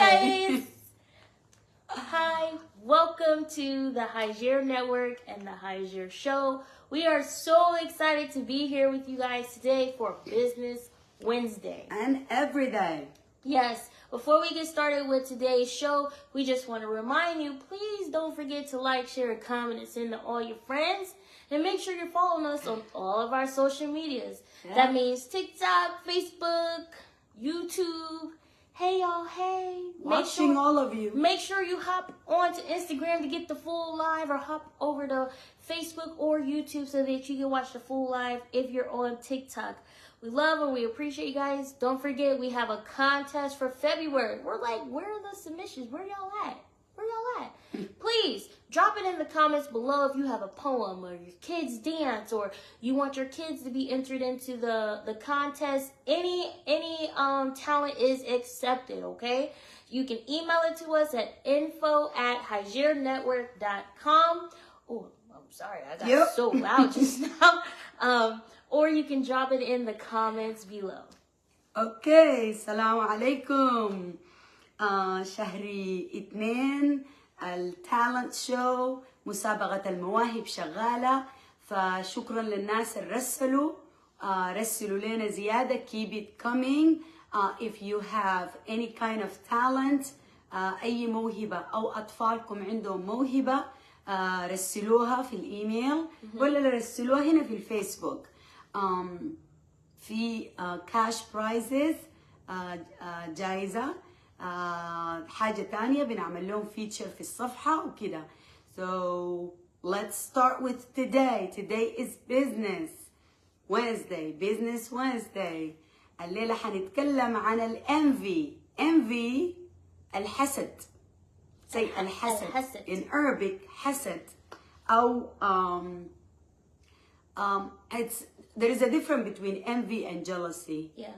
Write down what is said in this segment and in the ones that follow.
guys! Hi, welcome to the Hagir Network and the Hagir Show. We are so excited to be here with you guys today for Business Wednesday. And every day. Yes, before we get started with today's show, we just want to remind you, please don't forget to like, share, and comment, and send to all your friends. And make sure you're following us on all of our social medias. Yeah. That means TikTok, Facebook, YouTube. Hey y'all, hey. Watching all of you. Make sure you hop on to Instagram to get the full live, or hop over to Facebook or YouTube so that you can watch the full live if you're on TikTok. We love and we appreciate you guys. Don't forget, we have a contest for February. We're like, where are the submissions? Where y'all at? Where y'all at? Please drop it in the comments below if you have a poem or your kids dance, or you want your kids to be entered into the contest. Any talent is accepted, okay? You can email it to us at info@hagirnetwork.com. Oh, I'm sorry, I got so loud just now. Or you can drop it in the comments below. Okay, السلام عليكم. شهر 2 التالنت شو، مسابقة المواهب شغالة. فشكرا للناس اللي رسلوا لنا زيادة. Keep it coming. If you have any kind of talent, أي موهبة أو أطفالكم عندهم موهبة، رسلوها في الإيميل ولا رسلوها هنا في الفيسبوك. في cash prizes، جائزة. حاجة تانية بنعمل لهم فيتشر في الصفحة وكده. So let's start with today. Today is Business Wednesday. Business Wednesday. الليلة حنتكلم عن الانفي. envy الحسد. say الحسد. in Arabic حسد. أو there is a difference between envy and jealousy. Yeah.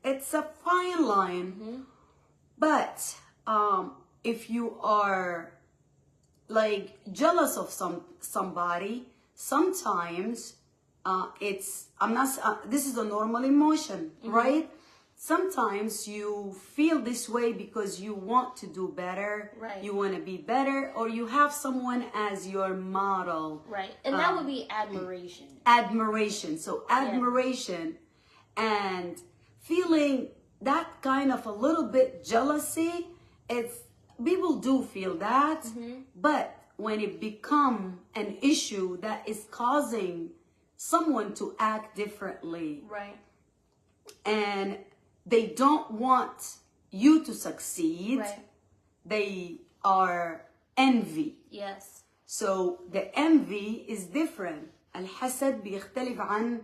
It's a fine line. But if you are like jealous of somebody, sometimes this is a normal emotion, right? Sometimes you feel this way because you want to do better, right? You want to be better, or you have someone as your model, right? And that would be admiration. Admiration. So admiration and feeling that kind of a little bit jealousy, people do feel that, but when it become an issue that is causing someone to act differently, right, and they don't want you to succeed, right, they are envy. Yes. So the envy is different. الحسد بيختلف عن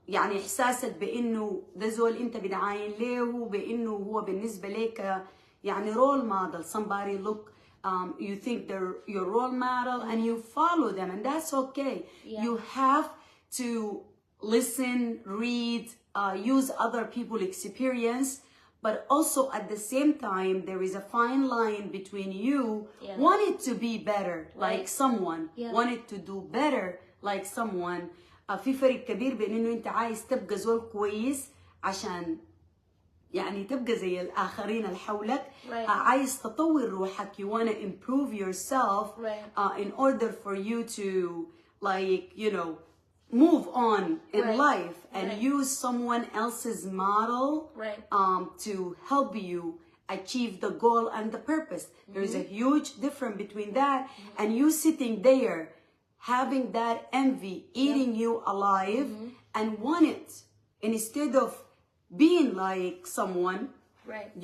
يعني إحساسك بإنه ده زول أنت بتعاين له، وبإنه هو بالنسبة لك يعني role model. Somebody look, you think they're your role model and you follow them, and that's okay. Yeah. You have to listen, read, use other people's experience, but also at the same time there is a fine line between you wanting to be better like someone, wanting to do better like someone. في فرق كبير بين انه انت عايز تبقى زول كويس عشان يعني تبقى زي الاخرين اللي حولك. عايز تطور روحك. You want to improve yourself in order for you to, like, you know, move on in life and use someone else's model to help you achieve the goal and the purpose. There is a huge difference between that and you sitting there having that envy eating you alive and want it. Instead of being like someone,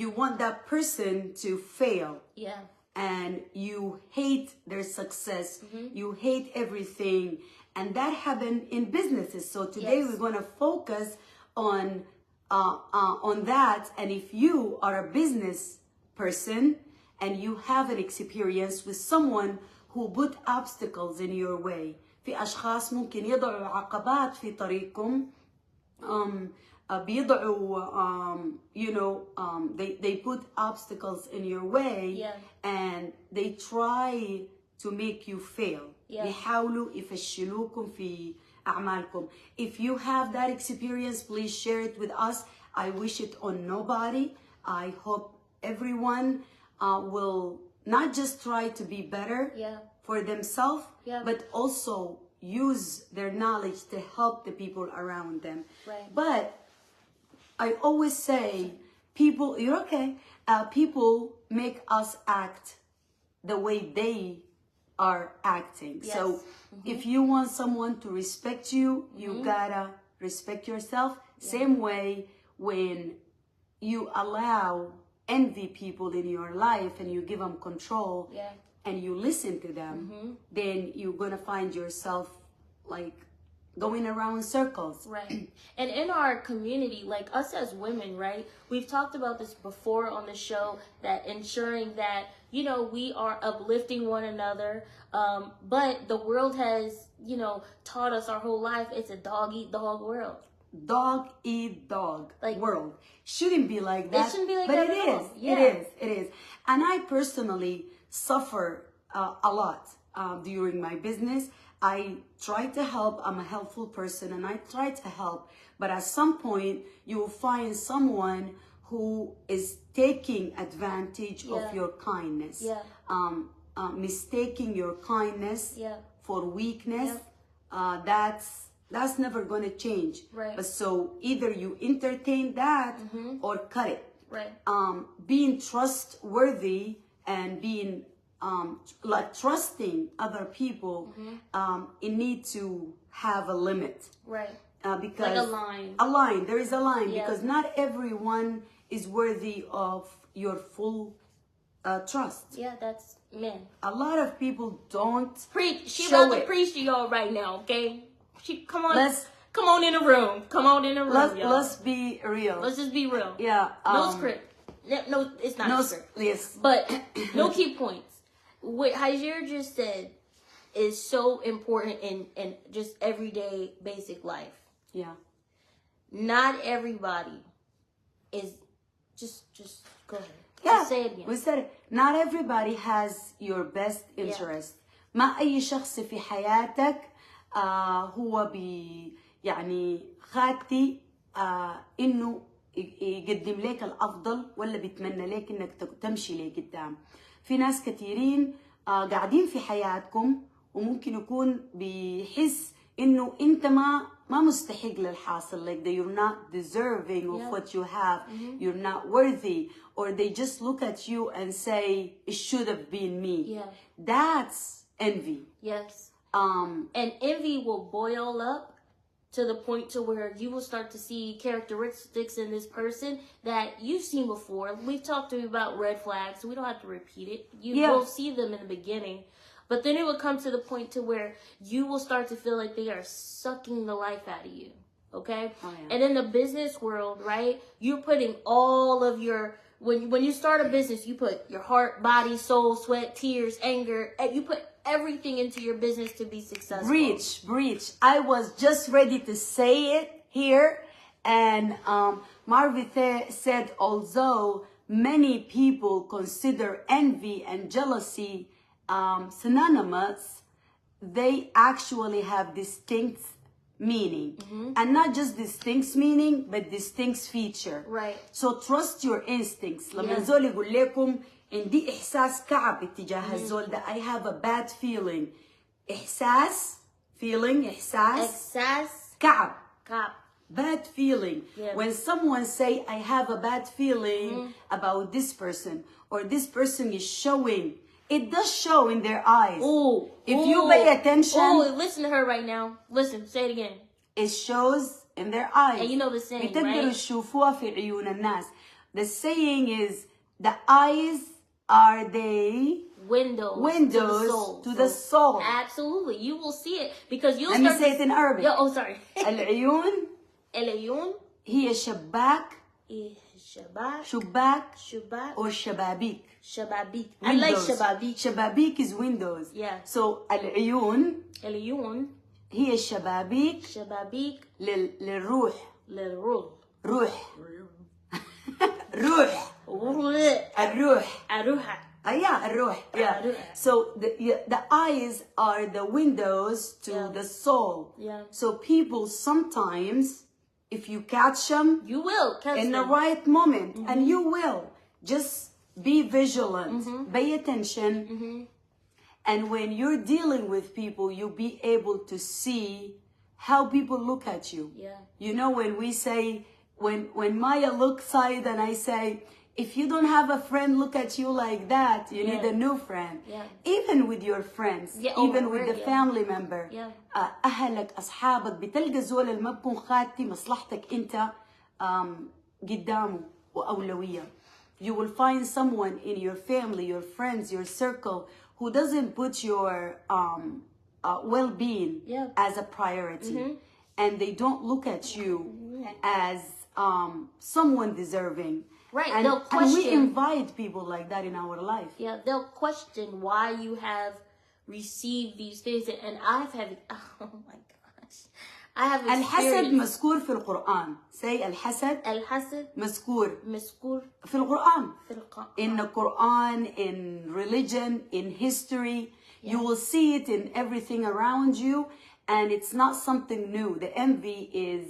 you want that person to fail. Yeah. And you hate their success. You hate everything. And that happened in businesses. So today we're going to focus on that. And if you are a business person and you have an experience with someone who put obstacles in your way, في أشخاص ممكن يضعوا عقبات في طريقكم. بيضعوا you know, they put obstacles in your way and they try to make you fail. بيحاولوا يفشلوكم في أعمالكم. If you have that experience, please share it with us. I wish it on nobody. I hope everyone will not just try to be better for themselves, but also use their knowledge to help the people around them. Right. But I always say, people, you're okay. People make us act the way they are acting. Yes. So if you want someone to respect you, you gotta respect yourself. Same way when you allow envy people in your life and you give them control and you listen to them, then you're gonna find yourself like going around in circles. Right. And in our community, like us as women, right, we've talked about this before on the show, that ensuring that, you know, we are uplifting one another. But the world has, you know, taught us our whole life it's a dog eat dog world. Dog eat dog like, world. Shouldn't be like that. It shouldn't be like but that it at is. all. Yeah. It is. And I personally suffer a lot during my business. I try to help. I'm a helpful person and I try to help. But at some point, you will find someone who is taking advantage of your kindness. Mistaking your kindness for weakness. That's never going to change. Right. But so either you entertain that or cut it. Right. Being trustworthy and being like trusting other people, it needs to have a limit. Right. Because like a line. A line. There is a line because not everyone is worthy of your full trust. Yeah, that's men. A lot of people don't preach. She show about to it. preach to y'all right now, okay? Come on in the room. Come on in the room, y'all. Let's be real. Let's just be real. Yeah. No script. No, it's not a script. Yes. But no key points. What Hagir just said is so important in just everyday basic life. Yeah. Not everybody is just go ahead. Yeah. Say it again. We said it. Not everybody has your best interest. ما أي شخص في حياتك هو يعني خاتي إنه يقدم لك الأفضل ولا بيتمنى لك إنك تمشي لقدام. في ناس كثيرين قاعدين في حياتكم وممكن يكون بيحس إنه أنت ما مستحق للحاصل, like that you're not deserving of what you have, you're not worthy, or they just look at you and say it should have been me. That's envy. Yes. And envy will boil up to the point to where you will start to see characteristics in this person that you've seen before. We've talked to you about red flags, so we don't have to repeat it. You will see them in the beginning. But then it will come to the point to where you will start to feel like they are sucking the life out of you. Okay? Oh, yeah. And in the business world, right, you're putting all of your, when you start a business, you put your heart, body, soul, sweat, tears, anger, and you put everything into your business to be successful. Breach. I was just ready to say it here. And Marvithe said, although many people consider envy and jealousy synonymous, they actually have distinct meaning. And not just distinct meaning, but distinct feature. Right. So trust your instincts. لما الزول يقول لكم عندي إحساس كعب اتجاه الزول ده, I have a bad feeling. إحساس كعب. Bad feeling. When someone say I have a bad feeling about this person, or this person is showing, it does show in their eyes. If you pay attention. Listen to her right now. Listen, say it again. It shows in their eyes. And you know the saying, بتقدروا right? تشوفوها في عيون الناس. The saying is, the eyes are the windows to the soul. Absolutely. You will see it because you'll Let me say it in Arabic. Sorry. العيون هي شباك or شبابيك. I like شبابيك. شبابيك is windows. Yeah. So العيون هي الشبابيك للروح. روح. الروح. Yeah. So the eyes are the windows to the soul. So people sometimes, if you catch them, you will catch in them the right moment, and you will just be vigilant, pay attention. And when you're dealing with people, you'll be able to see how people look at you. Yeah. You know, when we say, when Maya looks side and I say, if you don't have a friend look at you like that, you need a new friend. Yeah. Even with your friends, even with the family member. Yeah. أهلك أصحابك بتلقى زول اللي ما بكون خاتي مصلحتك أنت قدامه وأولوية. You will find someone in your family, your friends, your circle who doesn't put your well-being as a priority. And they don't look at you as someone deserving. Right, and, they'll question. And we invite people like that in our life. Yeah, they'll question why you have received these things. And I've had, oh my gosh, I have الحسد مذكور في القرآن. Say الحسد. الحسد مذكور. مذكور في القرآن. في القرآن. In the Quran, in religion, in history, you will see it in everything around you, and it's not something new. The envy is,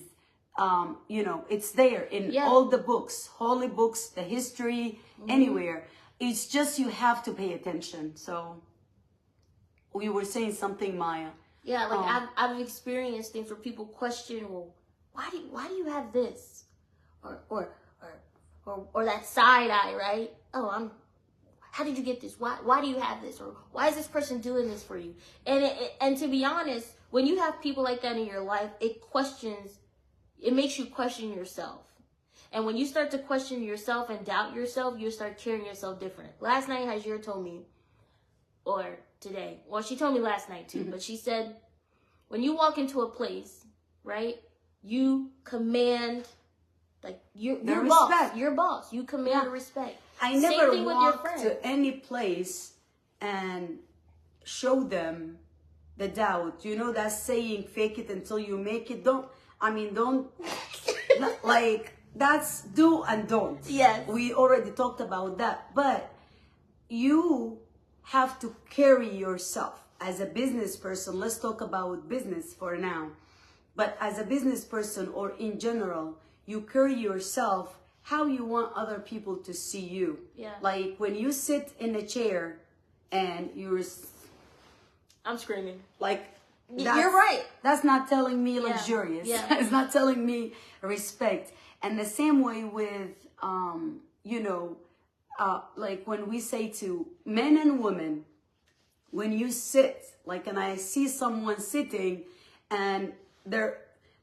you know, it's there in all the books, holy books, the history, anywhere. It's just you have to pay attention. So we were saying something, Maya. Yeah, like I've experienced things where people question, well, why do you have this, or that side eye, right? Oh, how did you get this? Why do you have this? Or why is this person doing this for you? And to be honest, when you have people like that in your life, it makes you question yourself. And when you start to question yourself and doubt yourself, you start carrying yourself different. Last night, Hagir told me, or today, well, she told me last night too, but she said, when you walk into a place, right, you command, like, your boss, you command respect. I never walk to any place and show them the doubt. You know that saying, fake it until you make it? Don't, like, that's do and don't. Yes. We already talked about that. But you have to carry yourself as a business person. Let's talk about business for now. But as a business person or in general, you carry yourself how you want other people to see you. Yeah. Like when you sit in a chair and I'm screaming. Like, you're right. That's not telling me luxurious. Yeah. It's not telling me respect. And the same way with, you know, like when we say to men and women, when you sit, like, and I see someone sitting and they're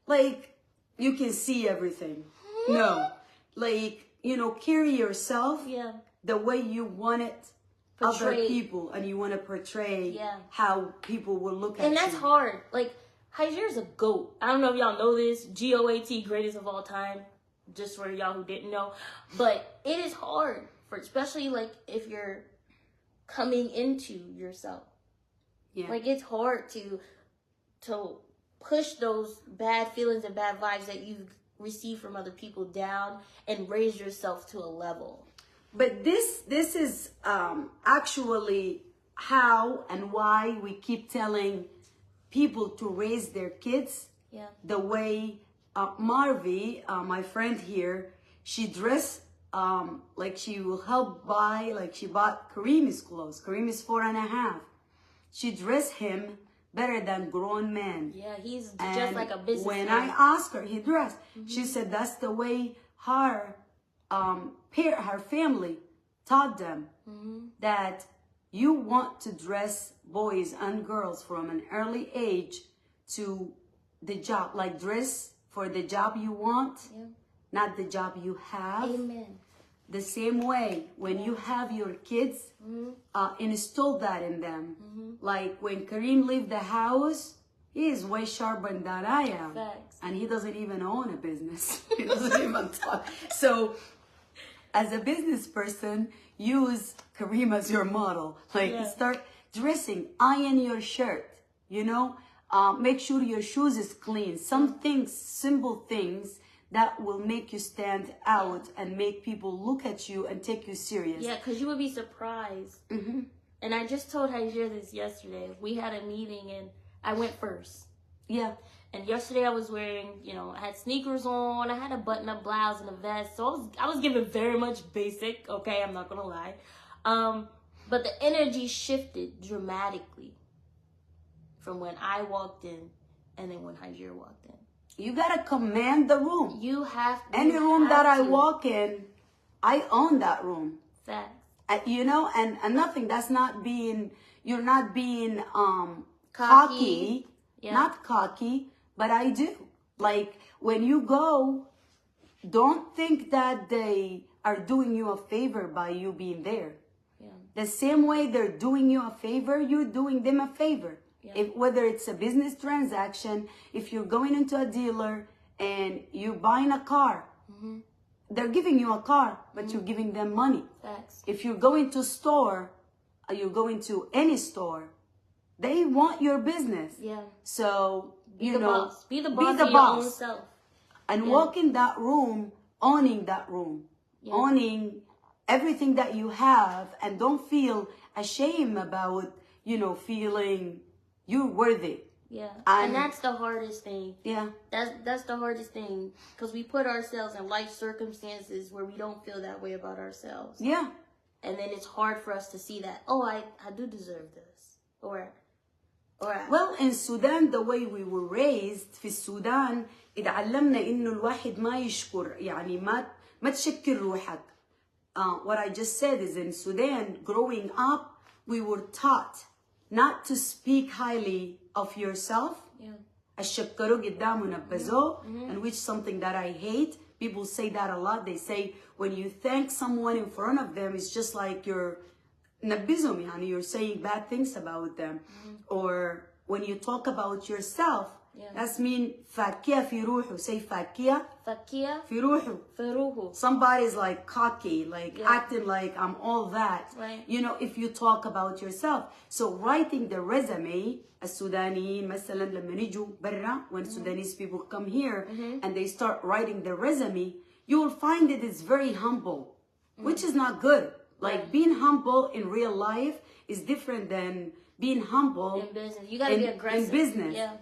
like, you can see everything. No, like, you know, carry yourself the way you want it other people, and you want to portray how people will look at you. And that's hard. Like, Hagir's a GOAT. I don't know if y'all know this. GOAT, greatest of all time. Just for y'all who didn't know. But it is hard, for especially like if you're coming into yourself. Yeah. Like, it's hard to push those bad feelings and bad vibes that you receive from other people down and raise yourself to a level. But this is actually how and why we keep telling people to raise their kids the way Marvi, my friend here, she dressed like she will help buy, like she bought Kareem's clothes. Kareem is 4.5. She dressed him better than grown men. Yeah, he's just like a businessman. When I asked her, he dressed. She said that's the way her family taught them that you want to dress boys and girls from an early age to the job, like dress for the job you want, not the job you have. Amen. The same way, when you have your kids, install that in them. Like when Kareem left the house, he is way sharper than I am. Facts. And he doesn't even own a business. He doesn't even talk. So, as a business person, use Kareem as your model. Like, start dressing, iron your shirt, you know? Make sure your shoes is clean. Some things, simple things, that will make you stand out and make people look at you and take you serious. Yeah, because you would be surprised. And I just told Hagir this yesterday. We had a meeting and I went first. Yeah. And yesterday I was wearing, I had sneakers on, I had a button-up blouse and a vest, so I was giving very much basic, okay, I'm not gonna lie. But the energy shifted dramatically from when I walked in and then when Hagir walked in. You gotta command the room. You have to. Any room that I walk in, I own that room. Facts. And nothing. That's not being. You're not being cocky. Yeah. Not cocky, but I do. Like when you go, don't think that they are doing you a favor by you being there. Yeah. The same way they're doing you a favor, you're doing them a favor. Yeah. Whether it's a business transaction, if you're going into a dealer and you're buying a car, they're giving you a car, but you're giving them money. Facts. If you're going to store, you're going to any store, they want your business. Yeah. So, Be the boss of your own self. And walk in that room, owning that room, owning everything that you have, and don't feel ashamed about, feeling you're worthy. Yeah. And that's the hardest thing. Yeah. That's the hardest thing, because we put ourselves in life circumstances where we don't feel that way about ourselves. Yeah. And then it's hard for us to see that, I do deserve this. Well, in Sudan, the way we were raised, في السودان اتعلمنا إنه الواحد ما يشكر، يعني ما تشكر روحك. What I just said is, in Sudan, growing up, we were taught not to speak highly of yourself. Yeah. الشكروا قدامه نبذوه, and which is something that I hate. People say that a lot. They say when you thank someone in front of them, it's just like you're نبذهم, يعني you're saying bad things about them. Or when you talk about yourself, that's mean فاكية في روحه. Say فاكية في روحه. Somebody's like cocky, like acting like I'm all that. Right. If you talk about yourself. So writing the resume, السودانيين مثلا لما يجوا برا, when Sudanese people come here and they start writing the resume, you will find that it's very humble, which is not good. Like being humble in real life is different than being humble in business. You gotta be aggressive. In business. Yeah.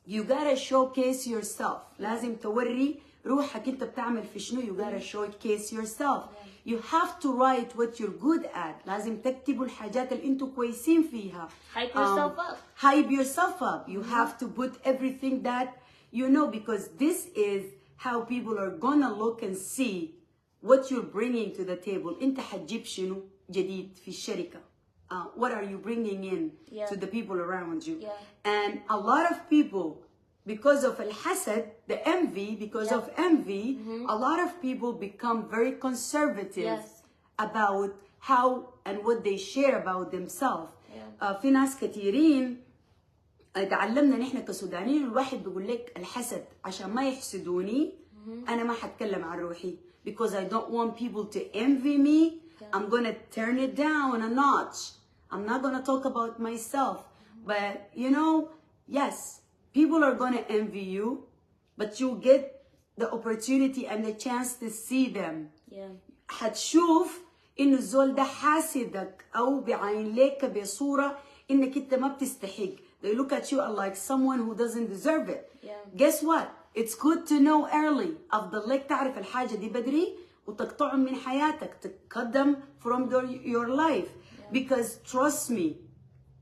You gotta showcase yourself. لازم توري روحك انت بتعمل في شنو. You gotta showcase yourself. You have to write what you're good at. لازم تكتبوا الحاجات اللي انتوا كويسين فيها. Hype yourself up. Hype yourself up. You have to put everything that you know, because this is how people are gonna look and see what you're bringing to the table. انت حتجيب شنو جديد في الشركة. What are you bringing in to the people around you? Yeah. And a lot of people, because of الحسد, the envy, because of envy, a lot of people become very conservative about how and what they share about themselves. في ناس كثيرين تعلمنا نحن كسودانيين، الواحد بيقول لك الحسد عشان ما يحسدوني أنا ما حتكلم عن روحي, because I don't want people to envy me. I'm gonna turn it down a notch. I'm not gonna talk about myself. But yes, people are gonna envy you, but you get the opportunity and the chance to see them. حتشوف إنه الزول ده حاسدك أو بعين لك بصورة إنك أنت ما بتستحق. They look at you like someone who doesn't deserve it. Guess what? It's good to know early. أفضل لك تعرف الحاجة دي بدري وتقطعهم من حياتك. Cut them from your life. Because trust me,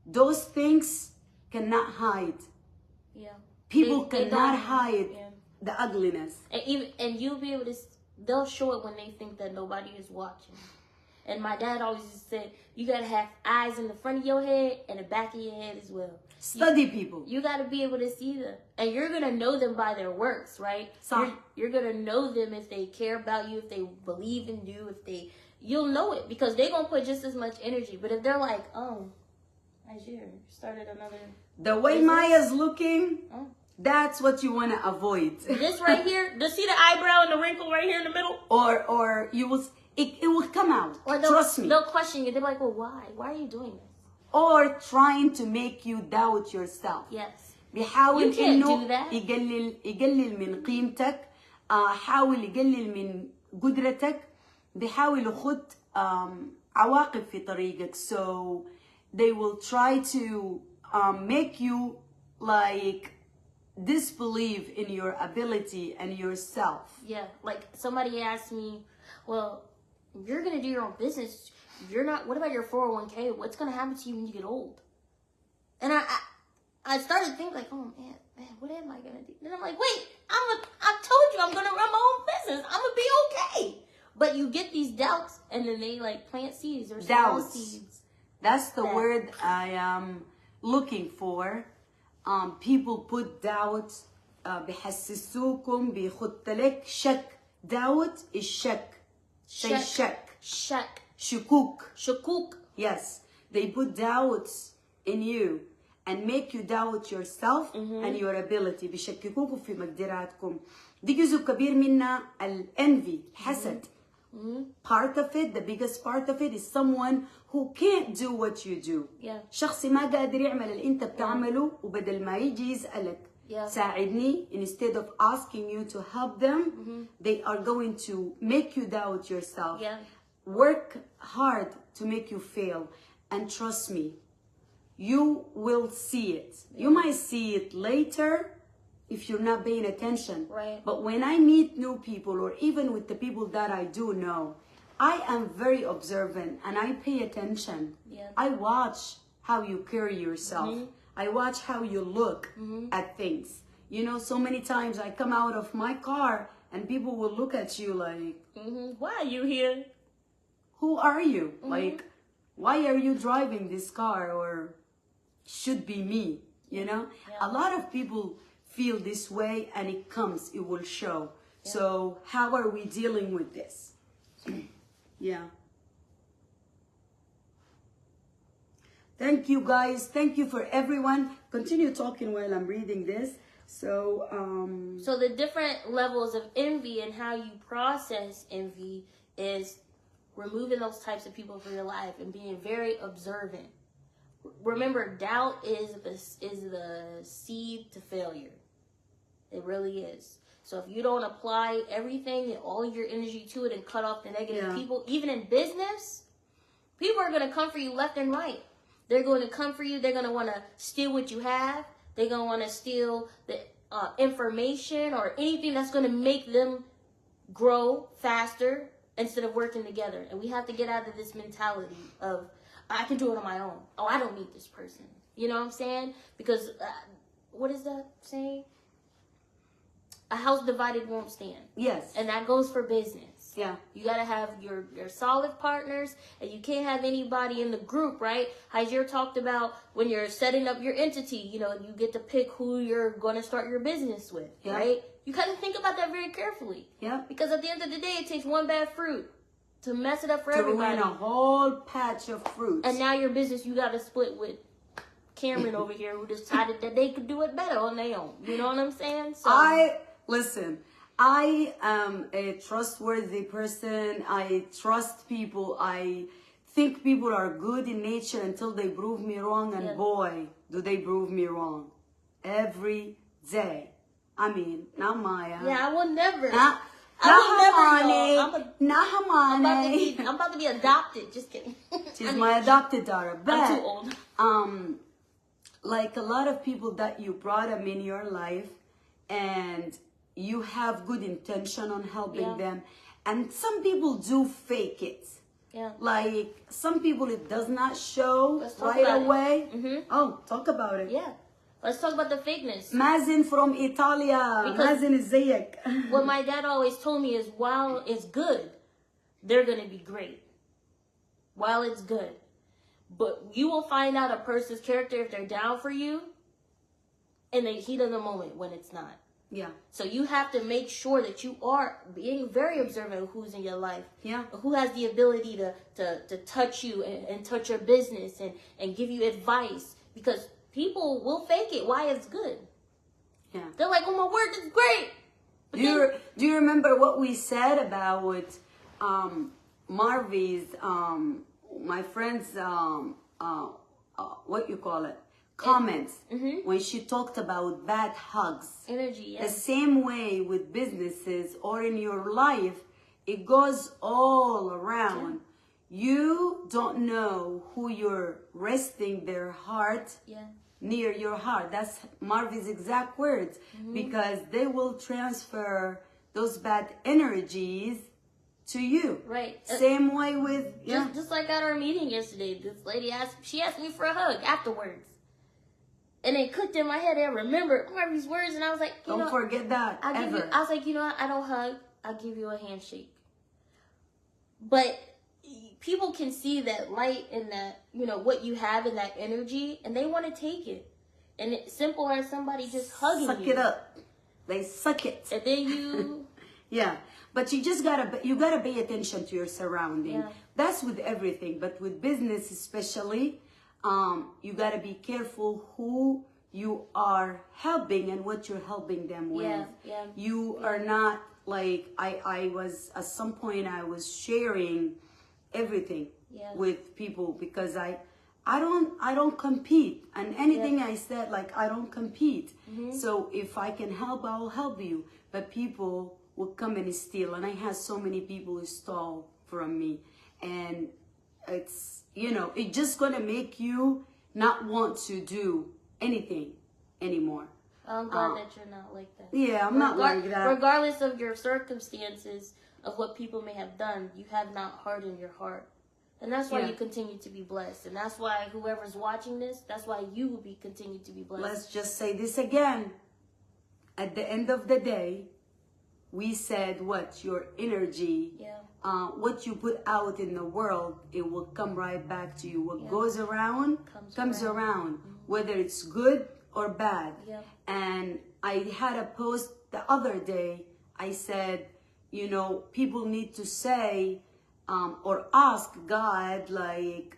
those things cannot hide. People cannot hide the ugliness. And you'll be able to, they'll show it when they think that nobody is watching. And my dad always said, you gotta have eyes in the front of your head and the back of your head as well. Study people. You gotta be able to see them. And you're gonna know them by their works, right? You're gonna know them if they care about you, if they believe in you, you'll know it, because they're gonna put just as much energy. But if they're like, Hagir started another... The way business? Maya's looking, that's what you wanna avoid. This right here, just see the eyebrow and the wrinkle right here in the middle? Or you will... It will come out. Or trust me. They'll question you. They're like, well, why? Why are you doing this? Or trying to make you doubt yourself. Yes. بيحاول You can't do that. يقلل من قيمتك. حاول يقلل من قدرتك. بيحاول يخد عواقب في طريقك. So they will try to make you like disbelieve in your ability and yourself. Yeah, like somebody asked me, well, you're going to do your own business. You're not, what about your 401k? What's going to happen to you when you get old? And I started thinking like, oh man, what am I going to do? Then I'm like, wait, I told you I'm going to run my own business. I'm going to be okay. But you get these doubts and then they like plant seeds or small seeds. That's the word I am looking for. People put doubt. بيحسسوكم بيخط لك شك. Doubt is shak. Say shak. Shak. Shukuk. Shukuk. Yes. They put doubts in you and make you doubt yourself and your ability. بيشككوكم في مقدراتكم. دي جزء كبير منها الانvy, الحسد. Part of it, the biggest part of it is someone who can't do what you do. Yeah. شخص ما قادر يعمل اللي انت بتعمله وبدل ما يجي يسألك ساعدني, instead of asking you to help them, they are going to make you doubt yourself. Yeah. Work hard to make you fail, and trust me, you will see it. You might see it later if you're not paying attention. Right. But when I meet new people, or even with the people that I do know, I am very observant and I pay attention. Yeah. I watch how you carry yourself. I watch how you look at things. You know, so many times I come out of my car and people will look at you like, why are you here? Who are you? Like, why are you driving this car? Or should be me, you know? Yeah. A lot of people feel this way and it comes, it will show. Yeah. So how are we dealing with this? Yeah. Thank you guys. Thank you for everyone. Continue talking while I'm reading this. So so the different levels of envy and how you process envy is removing those types of people from your life and being very observant. Remember, doubt is the seed to failure. It really is. So if you don't apply everything and all your energy to it and cut off the negative people, even in business, people are going to come for you left and right. They're going to come for you. They're going to want to steal what you have. They're going to want to steal the information or anything that's going to make them grow faster instead of working together. And we have to get out of this mentality of, I can do it on my own. Oh, I don't need this person. You know what I'm saying? Because what is that saying? A house divided won't stand. Yes. And that goes for business. Yeah. You got to have your solid partners, and you can't have anybody in the group, right? Hagir talked about when you're setting up your entity, you know, you get to pick who you're going to start your business with, right? You got to think about that very carefully. Yeah. Because at the end of the day, it takes one bad fruit to mess it up for everybody. To ruin a whole patch of fruits. And now your business, you got to split with Cameron over here, who decided that they could do it better on their own. You know what I'm saying? So Listen, I am a trustworthy person. I trust people. I think people are good in nature until they prove me wrong. And boy, do they prove me wrong. Every day. I mean, not Maya. Yeah, I will never. I'm about to be adopted. Just kidding. She's my adopted daughter. But, I'm too old. Like a lot of people that you brought them in your life and you have good intention on helping them, and some people do fake it. Yeah. Like some people, it does not show right away. Oh, talk about it. Yeah. Let's talk about the fakeness. Mazen from Italia. Mazen ازيك. What my dad always told me is, while it's good, they're going to be great. While it's good. But you will find out a person's character if they're down for you in the heat of the moment when it's not. Yeah. So you have to make sure that you are being very observant of who's in your life. Yeah. Who has the ability to touch you and touch your business and give you advice. Because people will fake it while it's good. Yeah. They're like, oh my word, this is great. Do you remember what we said about Marvy's, my friend's, what you call it? Comments when she talked about bad hugs. Energy, The same way with businesses or in your life, it goes all around. You don't know who you're resting their heart near your heart. That's Marvy's exact words, because they will transfer those bad energies to you. Right. Same way with just like at our meeting yesterday, this lady asked me for a hug afterwards. And it clicked in my head. I remembered Marvy's words, and I was like, don't forget that ever. I was like, what? I don't hug. I'll give you a handshake. But people can see that light and that, what you have in that energy, and they want to take it. And it's simple as somebody just hugging you. Suck it up. They suck it. And then you... Yeah. But you just gotta pay attention to your surrounding. Yeah. That's with everything. But with business especially, you gotta be careful who you are helping and what you're helping them with. Yeah. You are not like, I was, at some point I was sharing everything with people, because I don't compete, and anything I said, like, I don't compete. So if I can help, I will help you. But people will come and steal, and I had so many people who stole from me, and it's, it's just gonna make you not want to do anything anymore. I'm glad that you're not like that. Yeah, I'm not like that. Regardless of your circumstances, of what people may have done, you have not hardened your heart. And that's why you continue to be blessed. And that's why whoever's watching this, that's why you will be continue to be blessed. Let's just say this again. At the end of the day, we said what? Your energy, what you put out in the world, it will come right back to you. What goes around comes around. Whether it's good or bad. And I had a post the other day. I said, people need to say or ask God, like,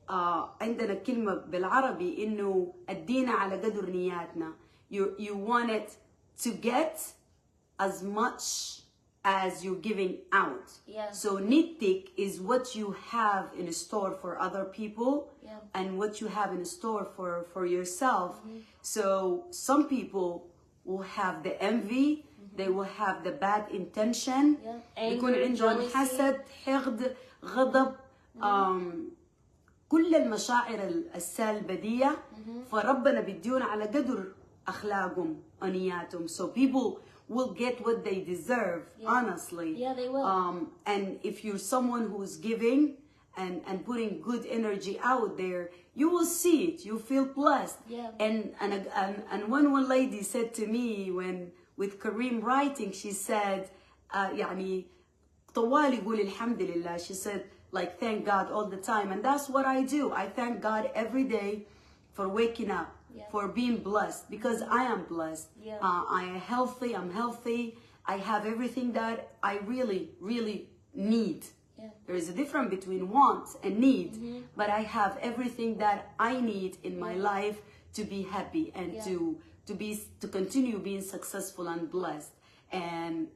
عندنا كلمة بالعربي إنه أدينا على قدر نياتنا. You want it to get as much as you're giving out. So nittik is what you have in store for other people and what you have in store for yourself. So some people will have the envy, they will have the bad intention, يكون عندهم حسد، حقد، غضب، كل المشاعر السلبية دي، فربنا بيديون على قدر أخلاقهم ونياتهم. So people will get what they deserve, honestly. Yeah, they will. And if you're someone who's giving and putting good energy out there, you will see it. You feel blessed. And when one lady said to me, when with Kareem writing, she said, يعني طوال يقول الحمد لله. She said, like, thank God all the time. And that's what I do. I thank God every day for waking up, for being blessed, because I am blessed. I am healthy. I'm healthy. I have everything that I really, really need. There is a difference between want and need, but I have everything that I need in my life to be happy and to continue being successful and blessed. And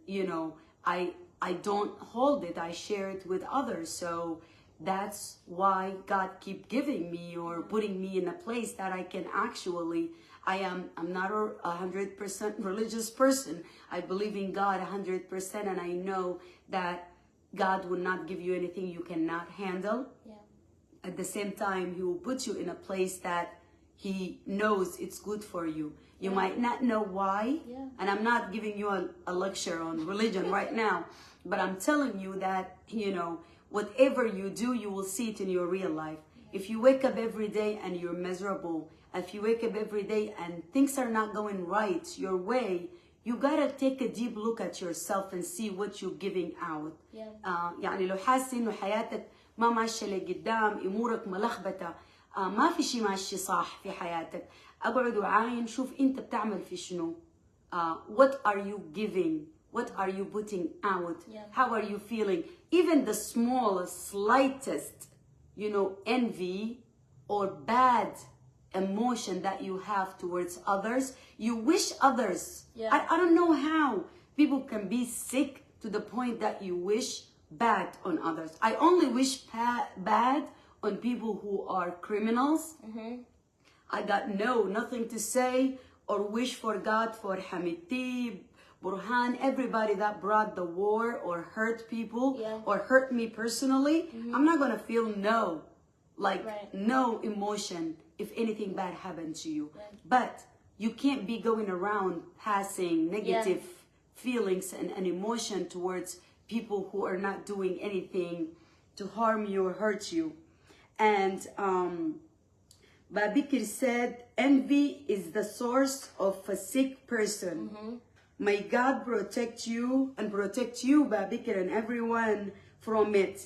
I don't hold it, I share it with others. So that's why God keep giving me or putting me in a place that I can actually, I'm not a 100% religious person. I believe in God 100%, and I know that God will not give you anything you cannot handle. At the same time, He will put you in a place that He knows it's good for you. You might not know why, and I'm not giving you a lecture on religion right now, but I'm telling you that, whatever you do, you will see it in your real life. If you wake up every day and you're miserable, if you wake up every day and things are not going right your way, you gotta take a deep look at yourself and see what you're giving out. يعني لو حاسة إنه حياتك ما ماشية لقدام، أمورك ملخبطة، ما في شيء ماشي صح في حياتك، أقعد وعاين شوف أنت بتعمل في شنو. What are you giving? What are you putting out? How are you feeling? Even the smallest, slightest, envy or bad emotion that you have towards others, you wish others. I don't know how people can be sick to the point that you wish bad on others. I only wish bad on people who are criminals. I got nothing to say or wish for God for Hamiti, Burhan, everybody that brought the war or hurt people or hurt me personally. I'm not gonna feel no emotion if anything bad happened to you. But you can't be going around passing negative feelings and emotion towards people who are not doing anything to harm you or hurt you. And Babikir said, envy is the source of a sick person. May God protect you and protect you, Babikir, and everyone from it.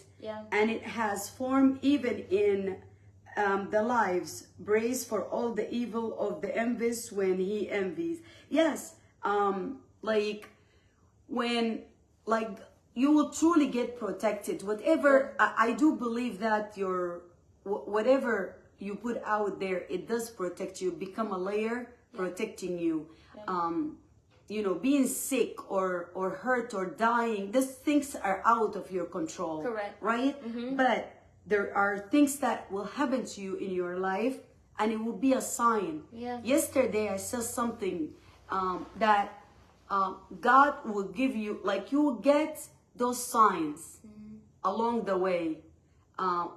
And it has formed even in the lives. Brace for all the evil of the envious when he envies. Yes, like when, like, you will truly get protected. Whatever, I do believe that whatever you put out there, it does protect you, become a layer protecting you. You know, being sick or hurt or dying, these things are out of your control. Correct. Right? But there are things that will happen to you in your life, and it will be a sign. Yesterday I saw something that God will give you, like you will get those signs along the way.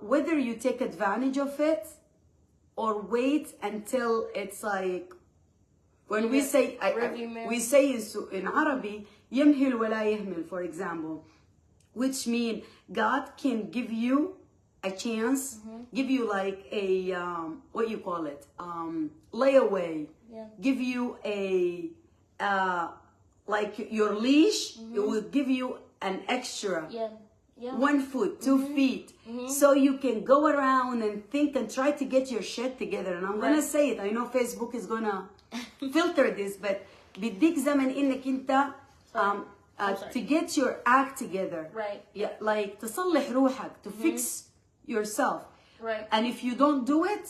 Whether you take advantage of it or wait until it's like, when we say, we say in Arabic, يمهل ولا يهمل, for example, which means God can give you a chance, give you like a, what you call it, layaway, give you a, like your leash, it will give you an extra. 1 foot, 2 feet, so you can go around and think and try to get your shit together. And I'm gonna say it, I know Facebook is gonna filter this, but بديك زمن انك انت to get your act together. Yeah, like تصلح روحك, to fix yourself. And if you don't do it,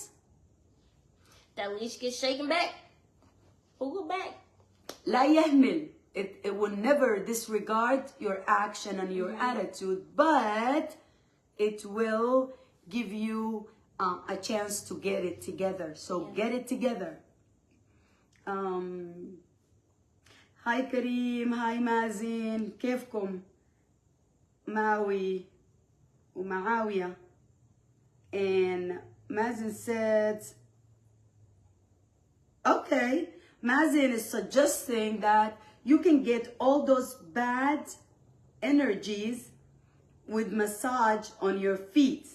that leash gets shaken back. Pull it back. لا يهمل. It will never disregard your action and your attitude, but it will give you a chance to get it together. So get it together. Hi Kareem, hi Mazin, كيفكم؟ Maui ومعاوية. And Mazin said, okay, Mazin is suggesting that you can get all those bad energies with massage on your feet.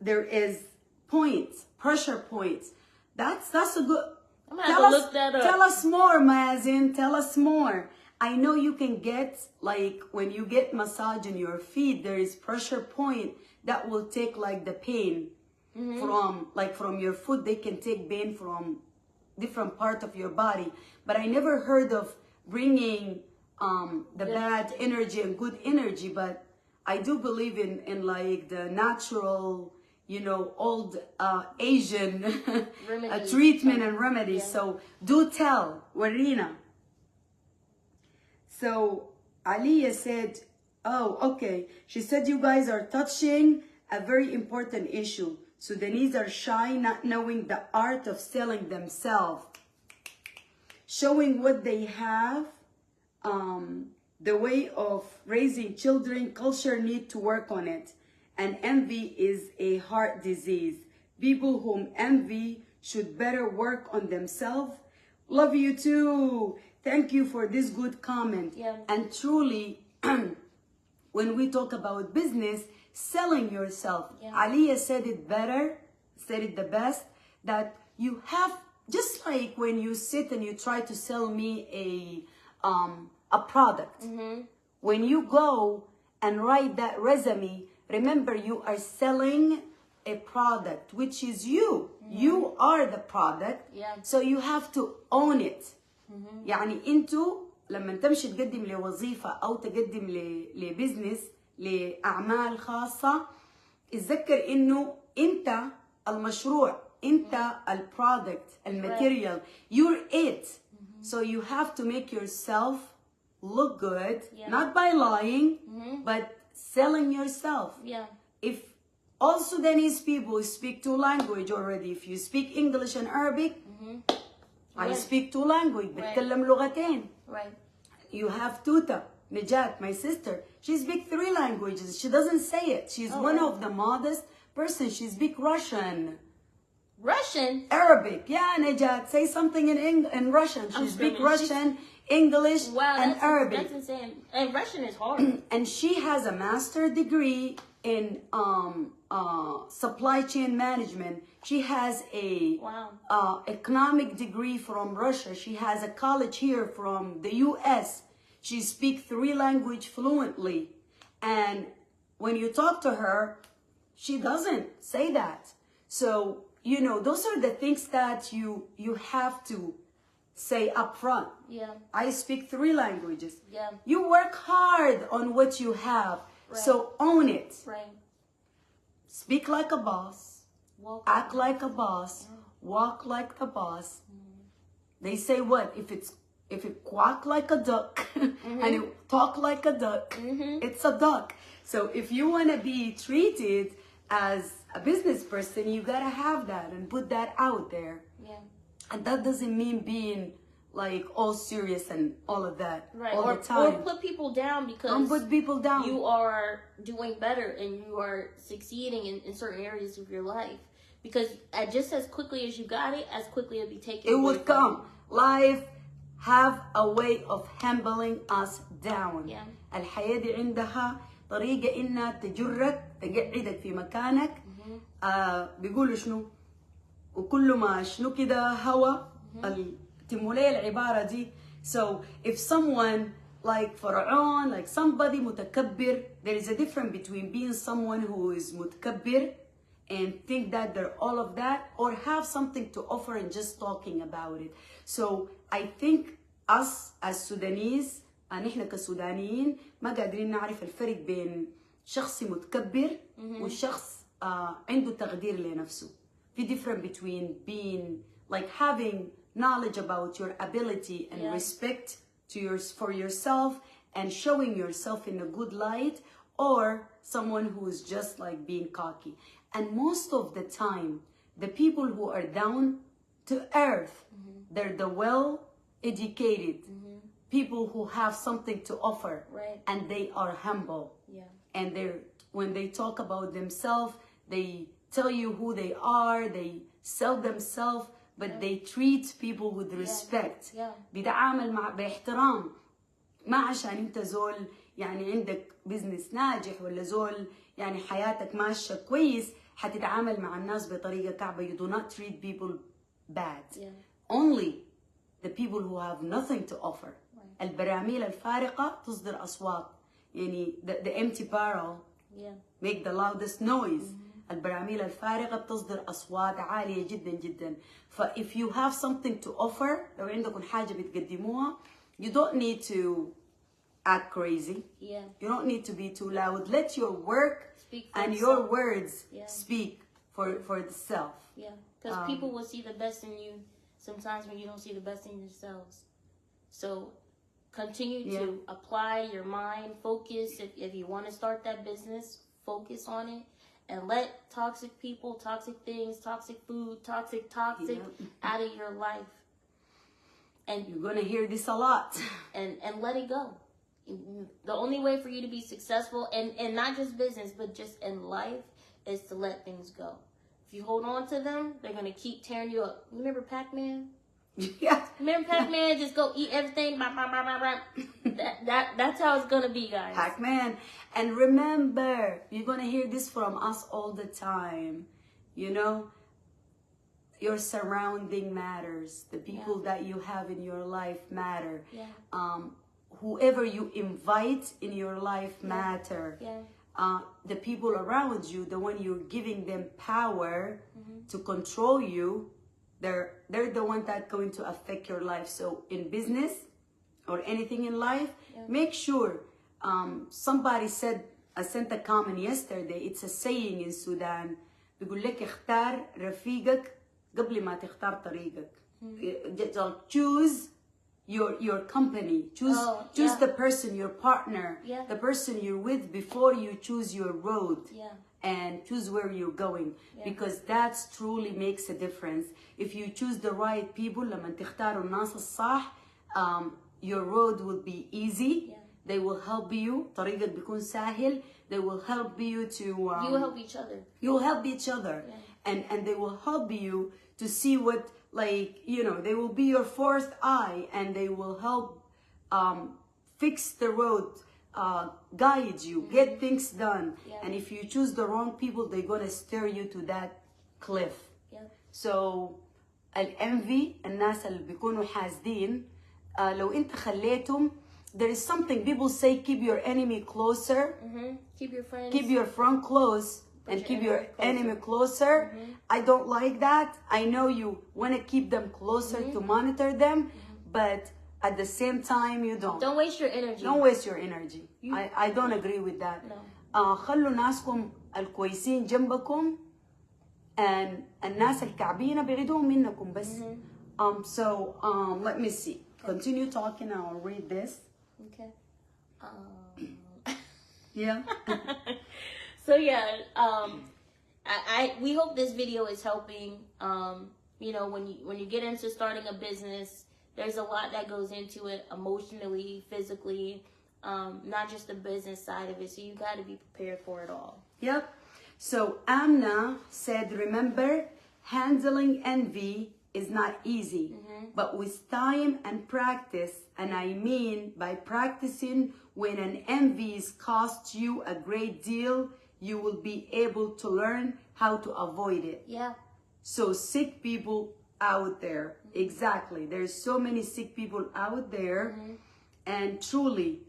There is points, pressure points. That's a good. I'm gonna have to look that up. Tell us more, Mazin. Tell us more. I know you can get, like, when you get massage on your feet, there is pressure point that will take like the pain from your foot. They can take pain from different part of your body. But I never heard of bringing the bad energy and good energy. But I do believe in like the natural, you know, old Asian treatment and remedies. So do tell, Warina. So Aliyah said, oh, okay. She said you guys are touching a very important issue. Sudanese are shy, not knowing the art of selling themselves, showing what they have, the way of raising children, culture need to work on it. And envy is a heart disease. People whom envy should better work on themselves. Love you too. Thank you for this good comment. And truly, when we talk about business, selling yourself, Aliyah said it better, said it the best, that you have, just like when you sit and you try to sell me a product, when you go and write that resume, remember you are selling a product, which is you. You are the product. So you have to own it. يعني انتو لما تمشي تقدم لوظيفة او تقدم لبزنس لأعمال خاصة، اتذكر انه انت المشروع، انت البرودكت، الماتيريال، you're it. So you have to make yourself look good, not by lying, but selling yourself. If all Sudanese people speak 2 languages already, if you speak English and Arabic, I speak 2 languages, بتكلم لغتين. You have Tuta, Najat, my sister. She speaks 3 languages. She doesn't say it. She's one of the modest person. She speaks Russian. Russian? Arabic. Yeah, Najat, say something in Russian. She speaks Russian, English, and Arabic. That's insane. And Russian is hard. And she has a master's degree in supply chain management. She has a economic degree from Russia. She has a college here from the US. She speaks 3 languages fluently. And when you talk to her, she doesn't say that. So, you know, those are the things that you have to say up front. Yeah. I speak 3 languages. Yeah. You work hard on what you have. Right. So own it. Right. Speak like a boss. Act like a boss. Walk like the boss. They say what? If it quack like a duck and it talk like a duck, it's a duck. So if you want to be treated as a business person, you gotta have that and put that out there. Yeah. And that doesn't mean being like all serious and all of that all the time. Or put people down because don't put people down. You are doing better and you are succeeding in certain areas of your life. Because just as quickly as you got it, as quickly it'll be taken away. It would come. Life have a way of humbling us down. Yeah. الحياة دي عندها طريقة إنها تجرك تقعدك في مكانك. بيقولوا شنو؟ وكل ما شنو كده هوا تمولي العبارة دي. So if someone like فرعون, like somebody متكبر, there is a difference between being someone who is متكبر and think that they're all of that, or have something to offer and just talking about it. So I think us as Sudanese, نحن كسودانيين ما قادرين نعرف الفرق بين شخص متكبر وشخص عنده تقدير لنفسه. The difference between being like having knowledge about your ability and respect to for yourself and showing yourself in a good light, or someone who is just like being cocky. And most of the time, the people who are down to earth, they're the well-educated people who have something to offer, and they are humble. Yeah. And when they talk about themselves, they tell you who they are, they sell themselves, but they treat people with respect. بيتعامل باحترام. ما عشان انت زول يعني عندك بزنس ناجح ولا زول يعني حياتك ماشية كويس حتتعامل مع الناس بطريقة كعبة. You do not treat people bad. Only the people who have nothing to offer. البراميل الفارقة تصدر أصوات. يعني the empty barrel make the loudest noise. البراميل الفارغة بتصدر أصوات عالية جدا جدا. if you have something to offer, لو عندكم حاجة بتقدموها, you don't need to act crazy. You don't need to be too loud. Let your work and your words speak for itself. Because people will see the best in you sometimes when you don't see the best in yourselves. So continue to apply your mind, focus. If you want to start that business, focus on it. And let toxic people, toxic things, toxic food, toxic out of your life. And you're going to hear this a lot. And let it go. The only way for you to be successful, and not just business, but just in life, is to let things go. If you hold on to them, they're going to keep tearing you up. Remember Pac-Man? Yeah. Remember Pac-Man? Just go eat everything. That's how it's going to be, guys. Pac-Man. And remember, you're going to hear this from us all the time. You know, your surrounding matters. The people that you have in your life matter. Whoever you invite in your life matter. The people around you, the one you're giving them power to control you, they're the one that's going to affect your life. So in business or anything in life, make sure. Somebody said, I sent a comment yesterday, it's a saying in Sudan, بيقول لك اختار رفيقك قبل ما تختار طريقك. Choose your company, choose the person, your partner, the person you're with before you choose your road and choose where you're going, because that truly makes a difference. If you choose the right people, لما تختاروا الناس الصح, your road will be easy. They will help you. طريقك بيكون سهل. They will help you to. You will help each other. You will help each other. and they will help you to see what, like, you know, they will be your fourth eye, and they will help fix the road, guide you, get things done. And if you choose the wrong people, they're gonna steer you to that cliff. So الانفي الناس اللي بيكونوا حاسدين لو انت خليتهم, there is something people say, keep your enemy closer, keep your friend close, and keep your enemy closer. I don't like that. I know you want to keep them closer to monitor them, but at the same time you don't waste your energy. Don't waste your energy. I don't agree with that. خلوا ناسكم الكويسين جنبكم, and الناس الكعبينة بعيدهم منكم بس. So let me see. Continue talking and I'll read this. Okay. Yeah. So yeah, we hope this video is helping. You know, when you get into starting a business, there's a lot that goes into it, emotionally, physically, not just the business side of it. So you got to be prepared for it all. Yep. So Amna said, remember, handling envy is not easy, but with time and practice, and I mean by practicing, when an envy costs you a great deal, you will be able to learn how to avoid it. Yeah. So sick people out there, exactly. There's so many sick people out there, and truly,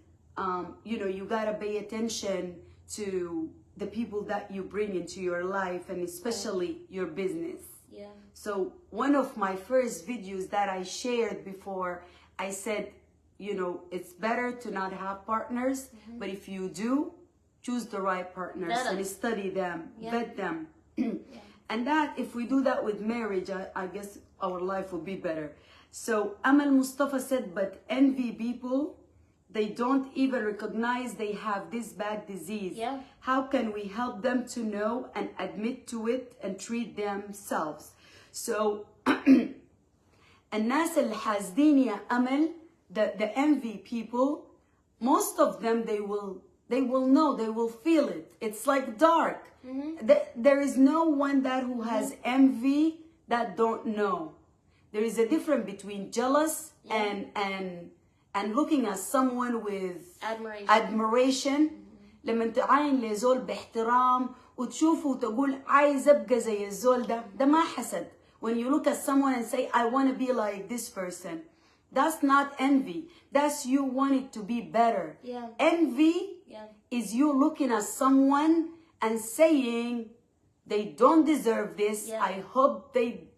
you know, you gotta pay attention to the people that you bring into your life, and especially your business. Yeah. So one of my first videos that I shared before, I said, you know, it's better to not have partners, but if you do, choose the right partners and study them, vet them. And that, if we do that with marriage, I guess our life will be better. So Amal Mustafa said, but envy people, they don't even recognize they have this bad disease. Yeah. How can we help them to know and admit to it and treat themselves? So الناس اللي حاسدين يا أمل, the envy people, most of them, they will know, they will feel it. It's like dark. There is no one that who has envy that don't know. There is a difference between jealous and looking at someone with admiration. لما تعاين لزول باحترام وتشوفه وتقول عايز ابقى زي الزول ده ما حسد. When you look at someone and say, I want to be like this person, that's not envy. That's you wanting to be better. Yeah. Envy is you looking at someone and saying, they don't deserve this. I hope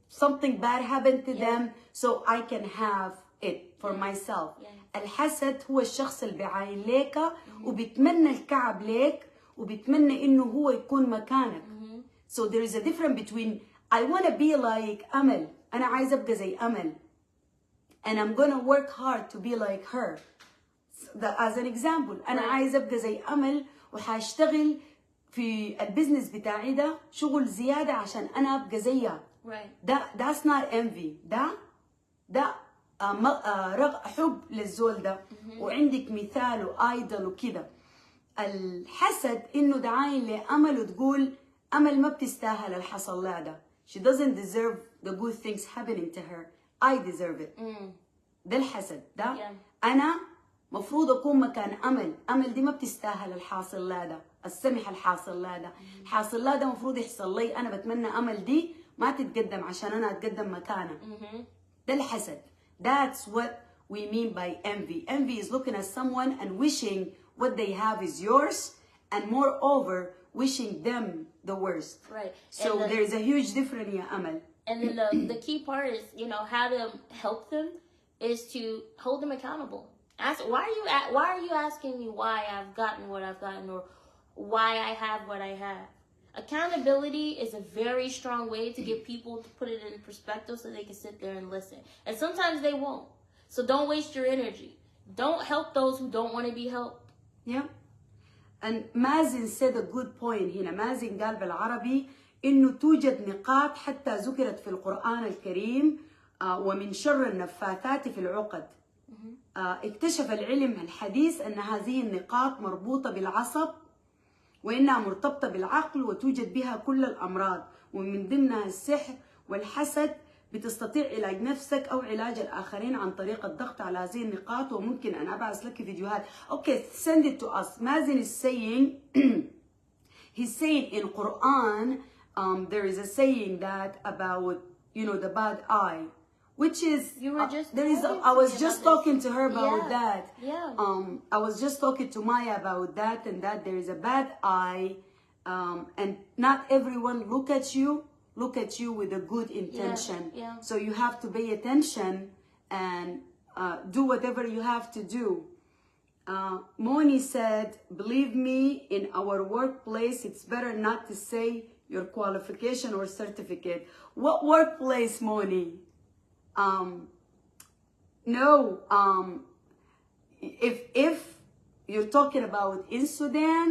something bad happened to them so I can have it for myself. الحسد هو الشخص اللي بيعاين ليك وبيتمنى الكعب ليك وبيتمنى انه هو يكون مكانك. So there is a difference between I want to be like أمل, أنا عايز أبقى زي أمل, and I'm gonna work hard to be like her. As an example, أنا عايز أبقى زي أمل وحاشتغل في البزنس بتاعي ده شغل زيادة عشان أنا أبقى زيها. That's not envy. ده حب للزول ده وعندك مثال وآيدل وكده. الحسد إنه دعاين لأمل وتقول أمل ما بتستاهل الحصل لها ده. She doesn't deserve the good things happening to her. I deserve it. ده الحسد ده. أنا مفروض أكون مكان أمل دي ما بتستاهل الحاصل لها ده، السمح الحاصل لها ده. الحاصل لها ده مفروض يحصل لي، أنا بتمنى أمل دي ما تتقدم عشان أنا أتقدم مكانها. ده الحسد. That's what we mean by envy. Envy is looking at someone and wishing what they have is yours, and moreover, wishing them the worst. Right. So there is a huge difference here, Amal. And then the key part is, you know, how to help them is to hold them accountable. Ask, why are you asking me why I've gotten what I've gotten or why I have what I have? Accountability is a very strong way to get people to put it in perspective so they can sit there and listen. And sometimes they won't. So don't waste your energy. Don't help those who don't want to be helped. Yeah. And مازن said a good point هنا. مازن قال بالعربي إنه توجد نقاط حتى ذكرت في القرآن الكريم ومن شر النفاثات في العقد. اكتشف العلم الحديث أن هذه النقاط مربوطة بالعصب وإنها مرتبطة بالعقل وتوجد بها كل الأمراض ومن ضمنها السحر والحسد. بتستطيع علاج نفسك أو علاج الآخرين عن طريق الضغط على هذه النقاط، وممكن أن أبعث لك فيديوهات. Okay, send it to us. Mazen is saying, he's saying in Quran, there is a saying that about, you know, the bad eye, which is, you were just I was just talking to her about that. Yeah. I was just talking to Maya about that, and that there is a bad eye, and not everyone look at you with a good intention. Yeah. So you have to pay attention and do whatever you have to do. Moni said, believe me, in our workplace, it's better not to say your qualification or certificate. What workplace, Moni? No, if you're talking about in Sudan,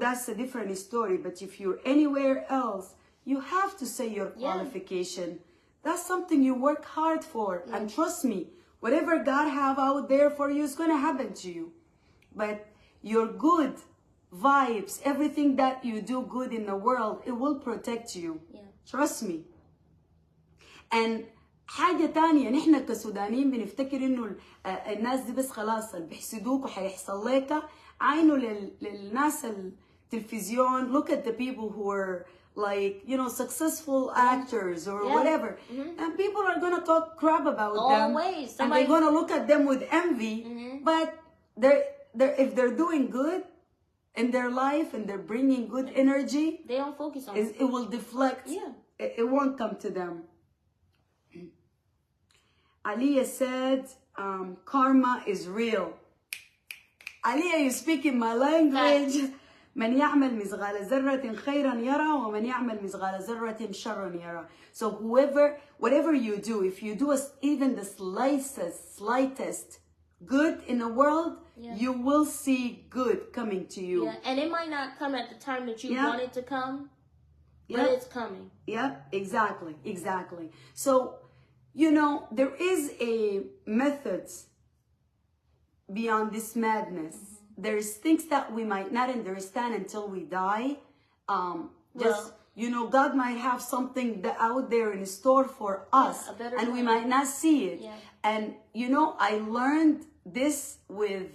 that's a different story. But if you're anywhere else, you have to say your qualification. That's something you work hard for. And trust me, whatever God have out there for you is going to happen to you. But your good vibes, everything that you do good in the world, it will protect you. Trust me. And حاجة تانية، نحن كسودانيين بنفتكر انه الناس دي بس خلاص بيحسدوك وحيحصل لك. عينوا للناس التلفزيون. Look at the people who are like, you know, successful actors or whatever. And people are going to talk crap about them. And they're going to look at them with envy. But if they're doing good in their life and they're bringing good energy, they don't focus on it. It will deflect. It won't come to them. Aliyah said, karma is real. Aliyah, you speak in my language. من يعمل مثقال ذرة خيرا يرى ومن يعمل مثقال ذرة شرا يرى. So whatever you do, if you do even the slightest good in the world, you will see good coming to you. And it might not come at the time that you want it to come, but it's coming. Exactly. So, you know, there is a method beyond this madness. There's things that we might not understand until we die. You know, God might have something out there in store for us, and we might not see it. And, you know, I learned this with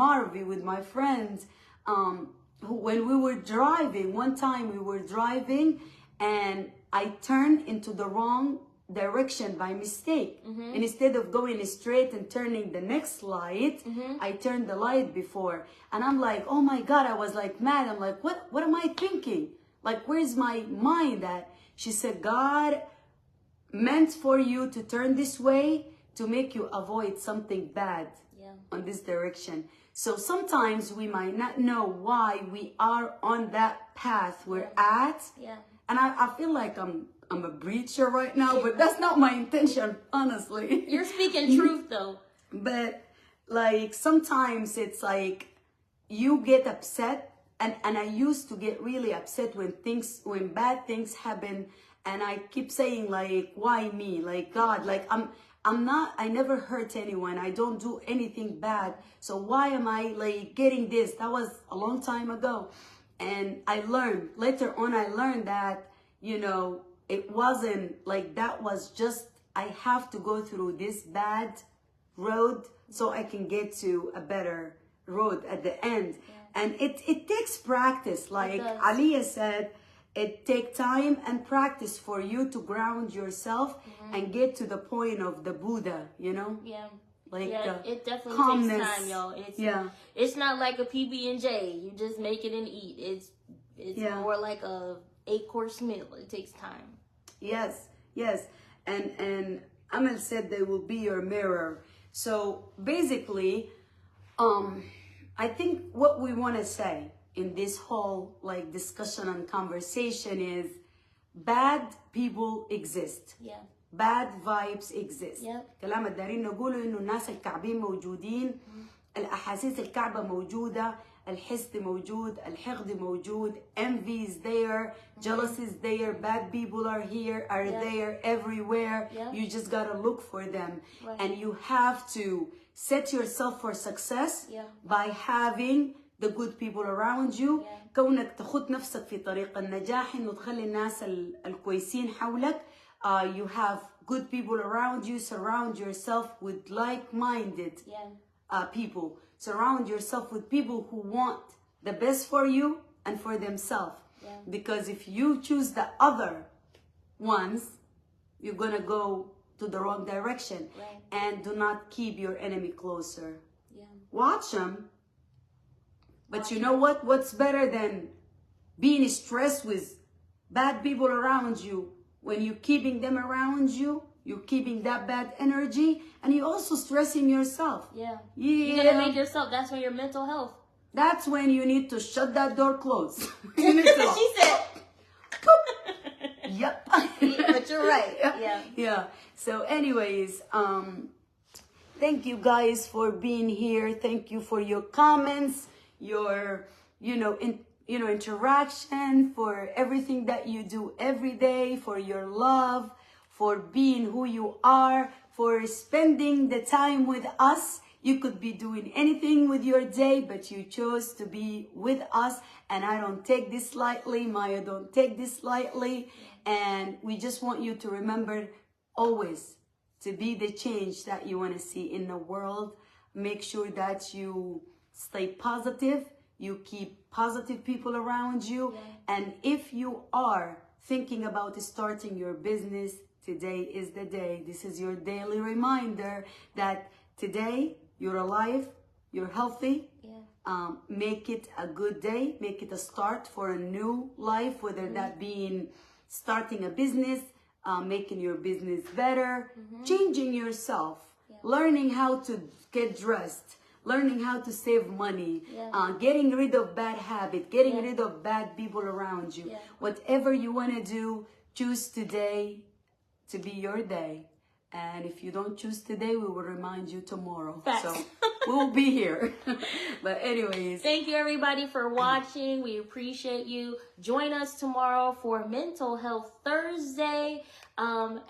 Marvi, with my friends, when we were driving. One time we were driving, and I turned into the wrong direction by mistake. And instead of going straight and turning the next light, I turned the light before. And I'm like, oh my God, I was like mad. I'm like, what am I thinking? Like, where's my mind at? She said, God meant for you to turn this way to make you avoid something bad on this direction. So sometimes we might not know why we are on that path we're at. And I feel like I'm a preacher right now, but that's not my intention, honestly. You're speaking truth, though. But like sometimes it's like you get upset, and I used to get really upset when bad things happen, and I keep saying like, why me? Like, God, like I never hurt anyone. I don't do anything bad. So why am I like getting this? That was a long time ago. And later on I learned that, you know, it wasn't like that. Was just, I have to go through this bad road so I can get to a better road at the end. And it takes practice. Like Aliyah said, it takes time and practice for you to ground yourself and get to the point of the Buddha, you know? Like it definitely calmness. takes time, y'all. It's not like a PB&J. You just make it and eat. It's more like a 8-course meal. It takes time. Yes. And Amal said they will be your mirror. So basically, I think what we want to say in this whole like discussion and conversation is bad people exist. Bad vibes exist. كلام الدارين نقوله إنه الناس الكعبين موجودين. الأحاسيس الكعبة موجودة. الحسد موجود. الحقد موجود. Envy is there. Jealousy is there. Bad people are there everywhere. You just gotta look for them. And you have to set yourself for success by having the good people around you. كونك تخط نفسك في طريق النجاح إنه تخلي الناس الكويسين حولك. You have good people around you. Surround yourself with like-minded people. Surround yourself with people who want the best for you and for themselves. Because if you choose the other ones, you're gonna go to the wrong direction. And do not keep your enemy closer. Watch them. But you know what? What's better than being stressed with bad people around you? When you're keeping them around you, you're keeping that bad energy, and you're also stressing yourself. You're gonna make yourself. That's when your mental health. That's when you need to shut that door closed. You need to, she said. Yep. But you're right. Yeah. So, anyways, thank you guys for being here. Thank you for your comments, your interaction, for everything that you do every day, for your love, for being who you are, for spending the time with us. You could be doing anything with your day, but you chose to be with us. And I don't take this lightly. Maya don't take this lightly. And we just want you to remember always to be the change that you want to see in the world. Make sure that you stay positive. You keep positive people around you. And if you are thinking about starting your business, today is the day. This is your daily reminder that today you're alive, you're healthy. Make it a good day. Make it a start for a new life, whether that being starting a business, making your business better, changing yourself, learning how to get dressed, learning how to save money, getting rid of bad habits, getting rid of bad people around you. Whatever you want to do, choose today to be your day. And if you don't choose today, we will remind you tomorrow. So we'll be here. But anyways. Thank you everybody for watching. We appreciate you. Join us tomorrow for Mental Health Thursday. And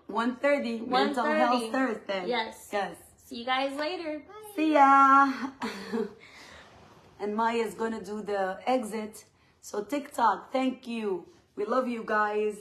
1:30. Mental Health Thursday. Yes. See you guys later. Bye. See ya. And Maya's gonna do the exit. So TikTok, thank you. We love you guys.